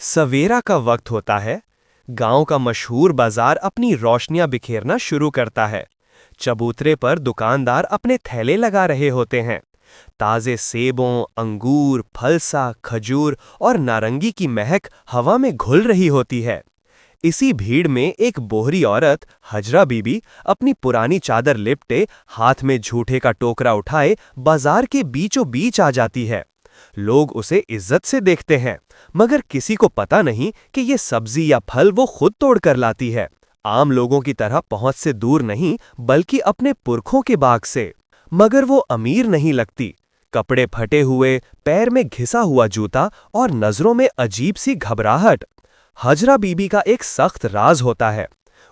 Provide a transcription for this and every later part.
सवेरा का वक्त होता है। गांव का मशहूर बाजार अपनी रोशनियां बिखेरना शुरू करता है। चबूतरे पर दुकानदार अपने थैले लगा रहे होते हैं। ताजे सेबों, अंगूर, फलसा, खजूर और नारंगी की महक हवा में घुल रही होती है। इसी भीड़ में एक बोहरी औरत हजरा बीबी अपनी पुरानी चादर लिपटे, हाथ में झूठे का टोकरा उठाए बाजार के बीचों बीच आ जाती है। लोग उसे इज्जत से देखते हैं, मगर किसी को पता नहीं कि ये सब्जी या फल वो खुद तोड़ कर लाती है। आम लोगों की तरह पहुंच से दूर नहीं, बल्कि अपने पुरखों के बाग से। मगर वो अमीर नहीं लगती। कपड़े फटे हुए, पैर में घिसा हुआ जूता और नजरों में अजीब सी घबराहट। हजरा बीबी का एक सख्त राज होता है।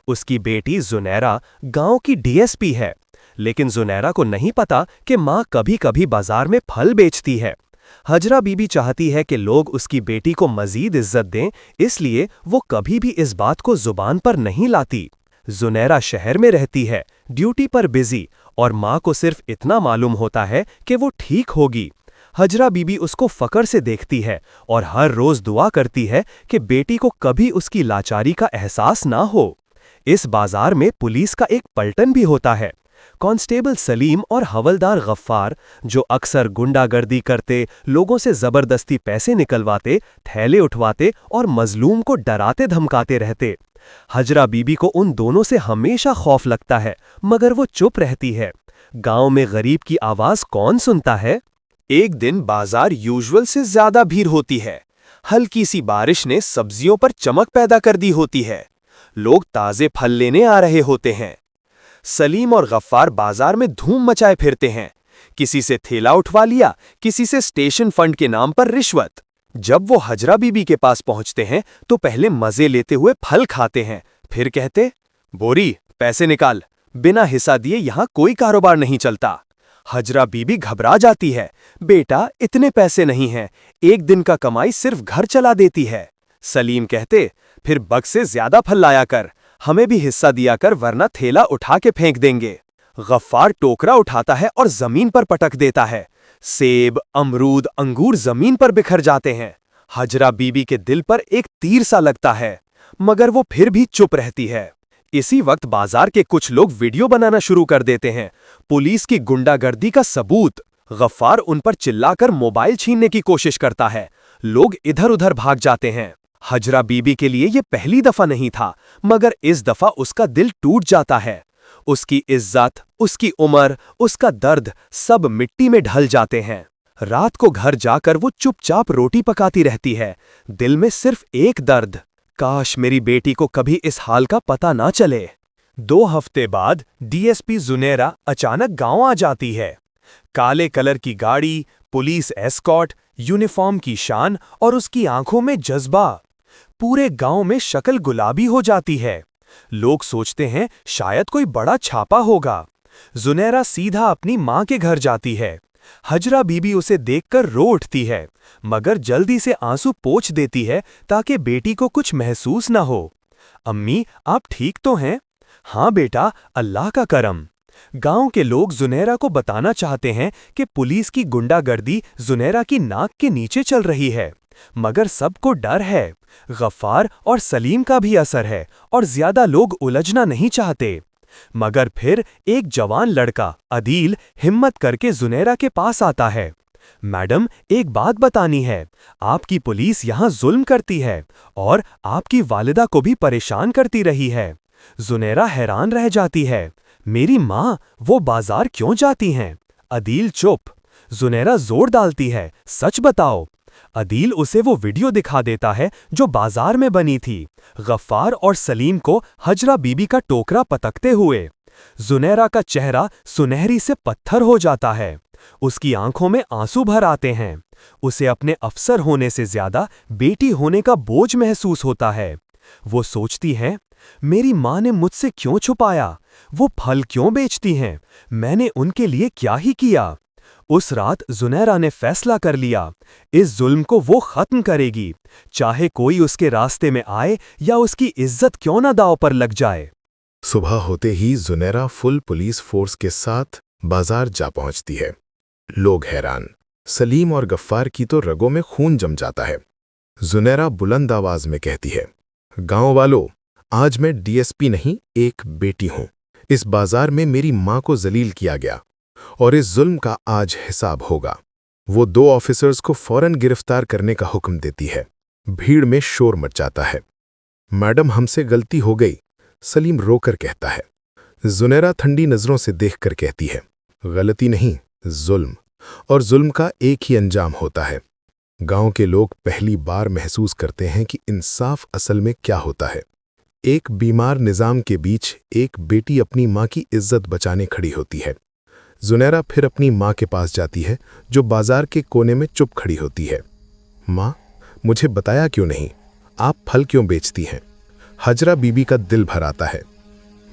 उसकी बेटी जुनैरा गांव की डीएसपी है, लेकिन जुनैरा को नहीं पता कि मां कभी-कभी बाजार में फल बेचती है। हजरा बीबी चाहती है कि लोग उसकी बेटी को मजीद इज्जत दें, इसलिए वो कभी भी इस बात को जुबान पर नहीं लाती। जुनैरा शहर में रहती है, ड्यूटी पर बिजी, और मां को सिर्फ इतना मालूम होता है कि वो ठीक होगी। हजरा बीबी उसको फकर से देखती है और हर रोज दुआ करती है कि बेटी को कभी उसकी लाचारी का एहसास ना हो। इस बाजार में पुलिस का एक पलटन भी होता है। कांस्टेबल सलीम और हवलदार गफ्फार, जो अक्सर गुंडागर्दी करते, लोगों से जबरदस्ती पैसे निकलवाते, थैले उठवाते और मजलूम को डराते धमकाते रहते। हजरा बीबी को उन दोनों से हमेशा खौफ लगता है, मगर वो चुप रहती है। गांव में गरीब की आवाज कौन सुनता है? एक दिन बाजार यूजुअल से ज्यादा भीड़ होती है। हल्की सी बारिश ने सब्जियों पर चमक पैदा कर दी होती है। लोग ताजे फल लेने आ रहे होते हैं। सलीम और गफ्फार बाजार में धूम मचाए फिरते हैं। किसी से थैला उठवा लिया, किसी से स्टेशन फंड के नाम पर रिश्वत। जब वो हजरा बीबी के पास पहुंचते हैं तो पहले मजे लेते हुए फल खाते हैं, फिर कहते, बोरी पैसे निकाल, बिना हिस्सा दिए यहां कोई कारोबार नहीं चलता। हजरा बीबी घबरा जाती है। बेटा, इतने पैसे नहीं हैं, एक दिन का कमाई सिर्फ घर चला देती है। सलीम कहते, फिर बग से ज्यादा फल लाया कर, हमें भी हिस्सा दिया कर, वरना थैला उठा के फेंक देंगे। गफ्फार टोकरा उठाता है और जमीन पर पटक देता है। सेब, अमरूद, अंगूर जमीन पर बिखर जाते हैं। हजरा बीबी के दिल पर एक तीर सा लगता है, मगर वो फिर भी चुप रहती है। इसी वक्त बाजार के कुछ लोग वीडियो बनाना शुरू कर देते हैं। पुलिस की गुंडागर्दी का सबूत। गफ्फार उन पर चिल्लाकर मोबाइल छीनने की कोशिश करता है। लोग इधर उधर भाग जाते हैं। हजरा बीबी के लिए ये पहली दफा नहीं था, मगर इस दफा उसका दिल टूट जाता है। उसकी इज्जत, उसकी उम्र, उसका दर्द सब मिट्टी में ढल जाते हैं। रात को घर जाकर वो चुपचाप रोटी पकाती रहती है, दिल में सिर्फ एक दर्द, काश मेरी बेटी को कभी इस हाल का पता ना चले। 2 हफ्ते बाद डीएसपी जुनैरा अचानक गांव आ जाती है। काले कलर की गाड़ी, पुलिस एस्कॉर्ट, यूनिफॉर्म की शान और उसकी आंखों में जज्बा। पूरे गांव में शक्ल गुलाबी हो जाती है। लोग सोचते हैं शायद कोई बड़ा छापा होगा। जुनैरा सीधा अपनी मां के घर जाती है। हजरा बीबी उसे देखकर रो उठती है, मगर जल्दी से आंसू पोंछ देती है ताकि बेटी को कुछ महसूस ना हो। अम्मी, आप ठीक तो हैं? हाँ बेटा, अल्लाह का करम। गांव के लोग जुनैरा को बताना चाहते हैं कि पुलिस की गुंडागर्दी जुनैरा की नाक के नीचे चल रही है, मगर सबको डर है। गफ्फार और सलीम का भी असर है और ज्यादा लोग उलझना नहीं चाहते। मगर फिर एक जवान लड़का अदील हिम्मत करके जुनैरा के पास आता है। मैडम, एक बात बतानी है, आपकी पुलिस यहाँ जुल्म करती है और आपकी वालिदा को भी परेशान करती रही है। जुनैरा हैरान रह जाती है। मेरी माँ, वो बाजार क्यों जाती हैं? अदील चुप। जुनैरा जोर डालती है, सच बताओ। अदील उसे वो वीडियो दिखा देता है जो बाजार में बनी थी, गफ्फार और सलीम को हजरा बीबी का टोकरा पटकते हुए। जुनैरा का चेहरा सुनहरी से पत्थर हो जाता है। उसकी आंखों में आंसू भर आते हैं। उसे अपने अफसर होने से ज्यादा बेटी होने का बोझ महसूस होता है। वो सोचती है, मेरी माँ ने मुझसे क्यों छुपाया? वो फल क्यों बेचती हैं? मैंने उनके लिए क्या ही किया? उस रात जुनैरा ने फैसला कर लिया, इस जुल्म को वो खत्म करेगी, चाहे कोई उसके रास्ते में आए या उसकी इज्जत क्यों ना दांव पर लग जाए। सुबह होते ही जुनैरा फुल पुलिस फोर्स के साथ बाजार जा पहुंचती है। लोग हैरान। सलीम और गफ्फार की तो रगों में खून जम जाता है। जुनैरा बुलंद आवाज में कहती है, गांव वालों, आज मैं डीएसपी नहीं, एक बेटी हूं। इस बाजार में मेरी मां को जलील किया गया और इस जुल्म का आज हिसाब होगा। वो 2 ऑफिसर्स को फौरन गिरफ्तार करने का हुक्म देती है। भीड़ में शोर मच जाता है। मैडम, हमसे गलती हो गई, सलीम रोकर कहता है। जुनैरा ठंडी नजरों से देखकर कहती है, गलती नहीं, जुल्म, और जुल्म का एक ही अंजाम होता है। गांव के लोग पहली बार महसूस करते हैं कि इंसाफ असल में क्या होता है। एक बीमार निजाम के बीच एक बेटी अपनी मां की इज्जत बचाने खड़ी होती है। जुनैरा फिर अपनी मां के पास जाती है, जो बाजार के कोने में चुप खड़ी होती है। मां, मुझे बताया क्यों नहीं? आप फल क्यों बेचती हैं? हजरा बीबी का दिल भर आता है।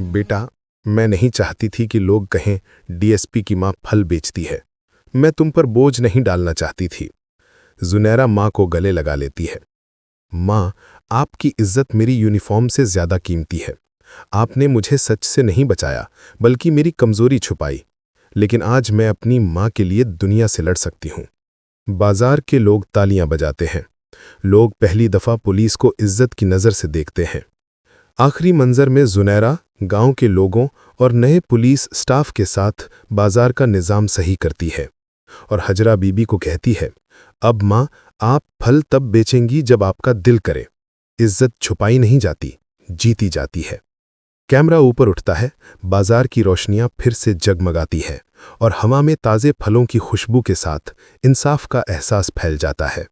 बेटा, मैं नहीं चाहती थी कि लोग कहें डीएसपी की मां फल बेचती है। मैं तुम पर बोझ नहीं डालना चाहती थी। जुनैरा मां को गले लगा लेती है। मां, आपकी इज्जत मेरी यूनिफॉर्म से ज्यादा कीमती है। आपने मुझे सच से नहीं बचाया, बल्कि मेरी कमजोरी छुपाई। लेकिन आज मैं अपनी मां के लिए दुनिया से लड़ सकती हूं। बाजार के लोग तालियां बजाते हैं। लोग पहली दफा पुलिस को इज्जत की नजर से देखते हैं। आखिरी मंजर में जुनैरा गांव के लोगों और नए पुलिस स्टाफ के साथ बाजार का निजाम सही करती है और हजरा बीबी को कहती है, अब मां, आप फल तब बेचेंगी जब आपका दिल करे। इज्जत छुपाई नहीं जाती, जीती जाती है। कैमरा ऊपर उठता है। बाजार की रोशनियां फिर से जगमगाती है और हवा में ताजे फलों की खुशबू के साथ इंसाफ का एहसास फैल जाता है।